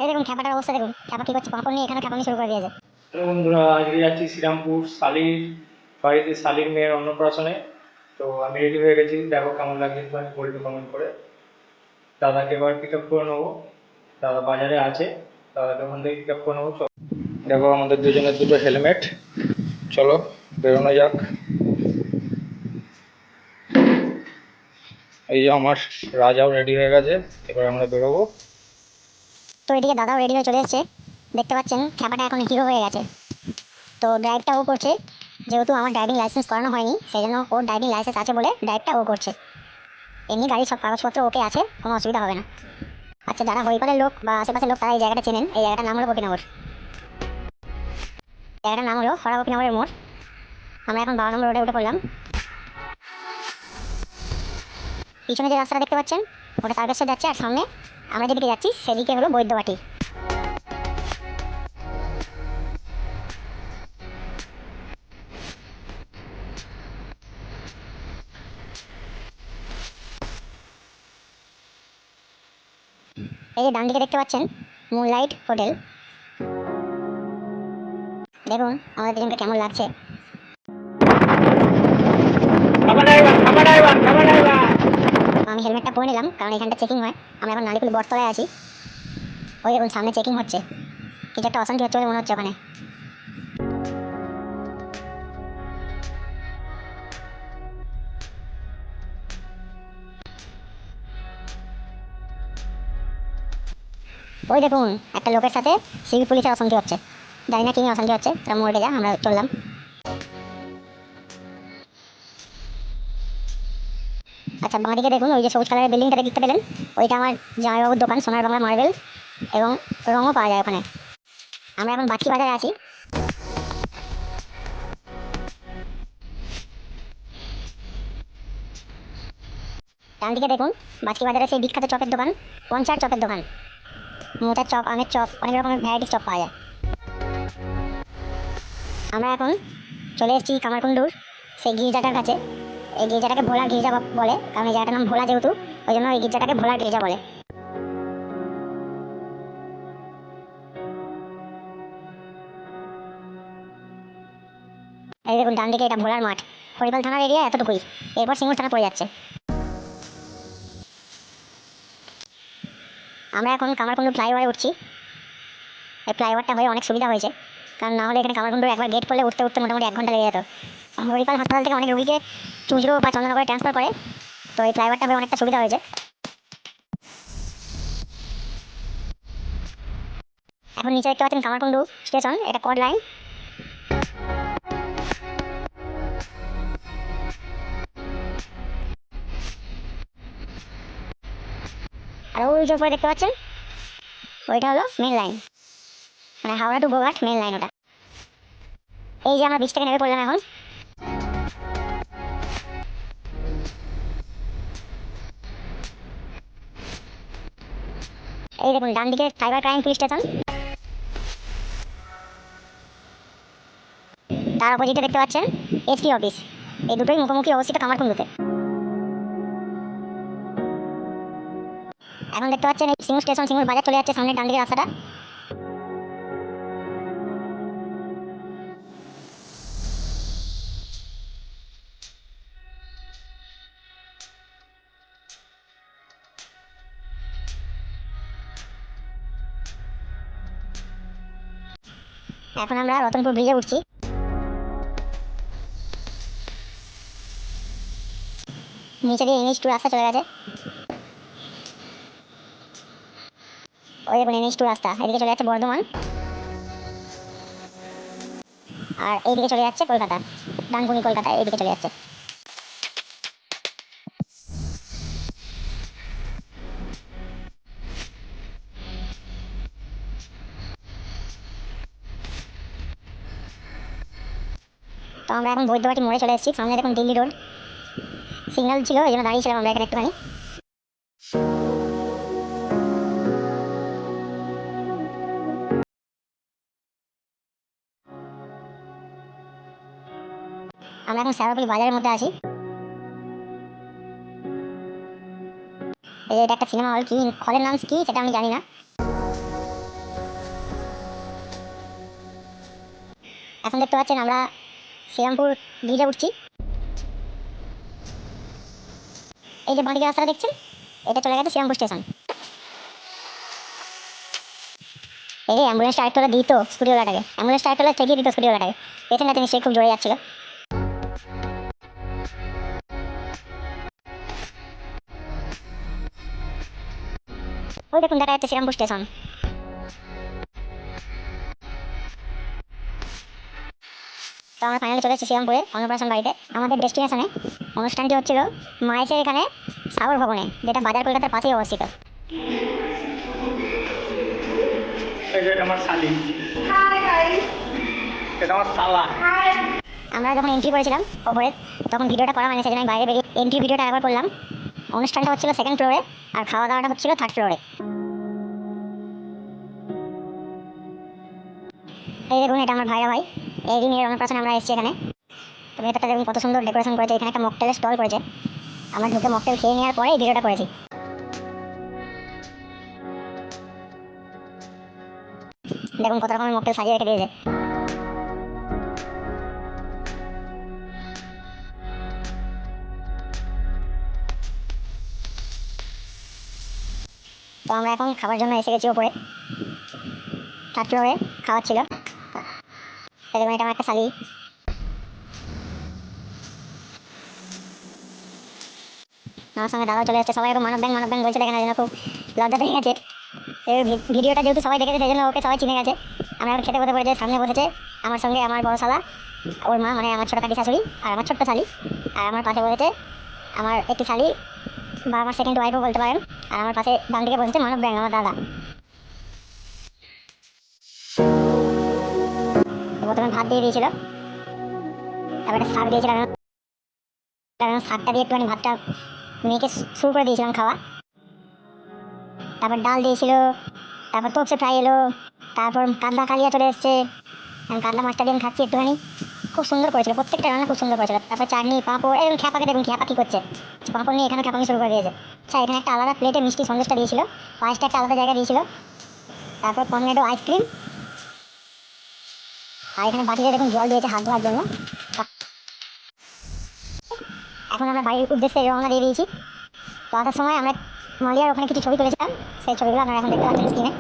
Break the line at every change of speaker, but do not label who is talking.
এই দেখুন খ্যাপাটার অবস্থা দেখুন, খ্যাপা কি করছে, পাঁপড় নিয়ে এখানে খ্যাপামি শুরু করে দিয়েছে।
হ্যালো বন্ধুরা, আজকে যাচ্ছি শ্রীরামপুর শালির বাড়িতে, শালির মেয়ের অন্নপ্রাশনে। তো আমি রেডি হয়ে গেছি, দেখো কেমন লাগছে একটু বলবে কমেন্ট করে। দাদাকে এবার পিক আপ করে নেবো, দাদা বাজারে আছে, দাদাকে ওখান থেকে পিক আপ করে নেবো। দেখো আমাদের দুজনের দুটো হেলমেট, চলো বেরোনো যাক। এই যে আমার রাজাও রেডি হয়ে গেছে, এবার আমরা বেরোবো।
তো এদিকে দাদাও রেডি হয়ে চলে এসেছে, দেখতে পাচ্ছেন খ্যাপাটা এখন হিরো হয়ে গেছে। তো ড্রাইভটা ও করছে, যেহেতু আমার ড্রাইভিং লাইসেন্স করানো হয়নি সেই জন্য ওর ড্রাইভিং লাইসেন্স আছে বলে ড্রাইভটা ও করছে। এমনি গাড়ির সব কাগজপত্র ওকে আছে, কোনো অসুবিধা হবে না। আচ্ছা, যারা হরিপালের লোক বা আশেপাশের লোক তারা এই জায়গাটা চেনেন, এই জায়গাটার নাম হলো গোপীনগর। জায়গাটার নাম হলো হরা গোপীনগরের মোড়। আমরা এখন 12 নম্বর রোডে উঠে পড়লাম। পিছনে যে রাস্তাটা দেখতে পাচ্ছেন ওটা তারকেশ্বর যাচ্ছে, আর সামনে আমরা যেদিকে যাচ্ছি সেদিকে হলো বৈদ্যবাটি। এই যে ডান দিকে দেখতে পাচ্ছেন মুনলাইট হোটেল। দেখুন আমাদের দুজনকে কেমন লাগছে। আমি হেলমেটটা পরে নিলাম কারণ এখানটা চেকিং হয়। আমরা এখন নালিকুল বটতলায় আছি। ওই দেখুন সামনে চেকিং হচ্ছে, কিছু একটা অশান্তি হচ্ছে বলে মনে হচ্ছে ওখানে। ওই দেখুন একটা লোকের সাথে সিভিল পুলিশের অশান্তি হচ্ছে, জানি না কি নিয়ে অশান্তি হচ্ছে। তারা মোড়ে যা, আমরা চললাম। আচ্ছা, বাঁদিকে দেখুন ওই যে সবুজ কালারের বিল্ডিংটা দেখতে পেলেন, ওইটা আমার জামাইবাবুর দোকান, সোনার বাংলা মার্বেল, এবং রঙও পাওয়া যায় ওখানে। আমরা এখন বাচ্চি বাজারে আছি। ডান দিকে দেখুন বাচ্চি বাজারে সেই বিখ্যাত চপের দোকান, পঞ্চার চপের দোকান। মোচার চপ, আমের চপ, অনেক রকমের ভ্যারাইটিস চপ পাওয়া যায়। আমরা এখন চলে এসেছি কামারকুণ্ডুর সেই গির্জাটার কাছে। এই গির্জাটাকে ভোলার গির্জা বলে, কারণ এই জায়গাটার নাম ভোলা যেহেতু, ওই জন্য এই গির্জাটাকে ভোলার গির্জা বলে। এই দেখুন ডান দিকে এটা ভোলার মাঠ, হরিপাল থানার এরিয়া এতটুকুই, এরপর সিঙ্গুর থানা পড়ে যাচ্ছে। আমরা এখন কামারকুণ্ডু ফ্লাইওভারে উঠছি। এই ফ্লাইওভারটা হয়ে অনেক সুবিধা হয়েছে, কারণ না হলে এখানে কামারকুণ্ডু একবার গেট করলে উঠতে উঠতে মোটামুটি 1 ঘন্টা লেগে যেত। হরিপাল হাসপাতাল থেকে অনেক রুগীকে চুঁচড়ো বা চন্দননগরে ট্রান্সফার করে, তো এই ফ্লাইওভারটা হয়ে অনেকটা সুবিধা হয়েছে। এখন নিচে দেখতে পাচ্ছেন কামারকুণ্ডু স্টেশন, এটা কড লাইন। আর ওই যে উপরে দেখতে পাচ্ছেন ওইটা হলো মেন লাইন, মানে Howrah to Goghat main line ওটা। এই যে আমরা বিচ থেকে নেমে পড়লাম এখন। এই দেখুন ডান দিকে সাইবার ক্রাইম পুলিশ স্টেশন, তার অপোজিটে দেখতে পাচ্ছেন এসপি অফিস। এই দুটোই মুখোমুখি অবস্থিত কামারকুণ্ডুতে। এখন দেখতে পাচ্ছেন এই সিঙ্গুর স্টেশন, সিঙ্গুর বাজার চলে যাচ্ছে সামনে ডান দিকে রাস্তাটা। এখন আমরা রতনপুর ব্রিজে উঠছি। নিচে দিয়ে NH2 রাস্তা চলে গেছে। ওই দেখুন NH2 রাস্তা, এদিকে চলে যাচ্ছে বর্ধমান, আর এইদিকে চলে যাচ্ছে কলকাতা, ডানকুনি কলকাতা এইদিকে চলে যাচ্ছে। তো আমরা এখন বৈদ্যবাটি মোড়ে চলে এসেছি। সামনে দেখুন দিল্লি রোড, সিগন্যাল ছিল এই জন্য দাঁড়িয়েছিলাম আমরা এখানে একটুখানি। আমরা এখন শ্যাওড়াফুলি বাজারের মধ্যে আছি। এই যে এটা একটা সিনেমা হল, কি হলের নাম কি সেটা আমি জানি না। এখন দেখতে পাচ্ছেন আমরা শ্রীরামপুর ব্রিজে উঠছি। এই যে বাঁদিকে রাস্তাটা দেখছেন, এটা চলে গেছে শ্রীরামপুর স্টেশন। এই অ্যাম্বুলেন্সটা আরেকটা দিত স্কুটিওয়ালাটাকে, অ্যাম্বুলেন্সটা আরেকটা ঠেকিয়ে দিত স্কুটিওয়ালাটাকে, পেছন গাছে নিশ্চয়ই খুব জোরে যাচ্ছিল। ওই দেখুন দেখা যাচ্ছে শ্রীরামপুর স্টেশন। তো আমরা ফাইনালি চলে এসেছি শ্রীরামপুরে অন্নপ্রাশন বাড়িতে। আমাদের ডেস্টিনেশনে অনুষ্ঠানটি হচ্ছিল মায়েসের এখানে সাগর ভবনে, যেটা বাজার কলকাতার পাশেই অবস্থিত।
এটা আমার শালি, এটা আমার শালা।
আমরা যখন এন্ট্রি করেছিলাম ওপরে, তখন ভিডিওটা করা হয়নি, সেজন্য আমি বাইরে বেরিয়ে এন্ট্রি ভিডিওটা একবার করলাম। অনুষ্ঠানটা হচ্ছিল সেকেন্ড ফ্লোরে, আর খাওয়া দাওয়াটা হচ্ছিল থার্ড ফ্লোরে। এই দেখুন এটা আমার ভাইরা ভাই, এই মেয়ের অন্নপ্রাশনে আমরা এসেছি এখানে। তো ভেতরটা দেখুন কত সুন্দর ডেকোরেশন করেছে, এখানে একটা মকটেলের স্টল করেছে। আমরা ঢুকে মকটেল খেয়ে নেওয়ার পরে এই ভিডিওটা করেছি। দেখুন কত রকমের মকটেল সাজিয়ে রেখে দিয়েছে। তো আমরা এখন খাবার জন্য এসে গেছি ওপরে, থার্ড ফ্লোরে খাওয়ার ছিল। এই দেখুন এটা আমার একটা শালি। আমার সঙ্গে দাদা চলে এসেছে, সবাই এখন মানব ব্যাংক বলছে, দেখেন জন্য খুব লজ্জা পেয়ে গেছে। এই ভিডিওটা যেহেতু সবাই দেখেছে সেই জন্য ওকে সবাই চিনে গেছে। আমরা এখন খেতে বসে পড়েছে, সামনে বসেছে আমার সঙ্গে আমার বড় শালা, ওর মা মানে আমার ছোটো কাকি শাশুড়ি, আর আমার ছোট্ট শালি। আর আমার পাশে বসেছে আমার একটি শালি বা আমার সেকেন্ড ওয়াইফও বলতে পারেন। আর আমার পাশে ডান দিকে বসেছে মানব ব্যাংক আমার দাদা। প্রথমে ভাত দিয়ে দিয়েছিল, তারপর একটা শাক দিয়েছিলাম, শাকটা দিয়ে একটুখানি ভাতটা মেখে শুরু করে দিয়েছিলাম খাওয়া। তারপর ডাল দিয়েছিল, তারপর তোপসে ফ্রাই এলো, তারপর কাতলা কালিয়া চলে এসছে। আমি কাতলা মাছটা দিয়ে আমি খাচ্ছি একটুখানি, খুব সুন্দর করেছিল, প্রত্যেকটা রান্না খুব সুন্দর করেছিল। তারপর চাটনি পাঁপড়, এরকম খ্যাপাকে দেখুন খ্যাপা কী করছে, পাঁপড় নিয়ে এখানে খ্যাপানি শুরু করে দিয়েছে। আচ্ছা এখানে একটা আলাদা প্লেটে মিষ্টি সন্দেশটা দিয়েছিল, পায়েসটা একটা আলাদা জায়গায় দিয়েছিল, তারপর কর্নেটো আইসক্রিম। আর এখানে বাটিতে দেখুন জল দিয়েছে হাত ধোয়ার জন্য। এখন আমরা বাড়ির উদ্দেশ্যে রওনা দিয়ে দিয়েছি। তো আসার সময় আমরা মালিয়ার ওখানে কিছু ছবি তুলেছিলাম, সেই ছবিগুলো আপনারা এখন দেখতে পাচ্ছেন স্ক্রিনে।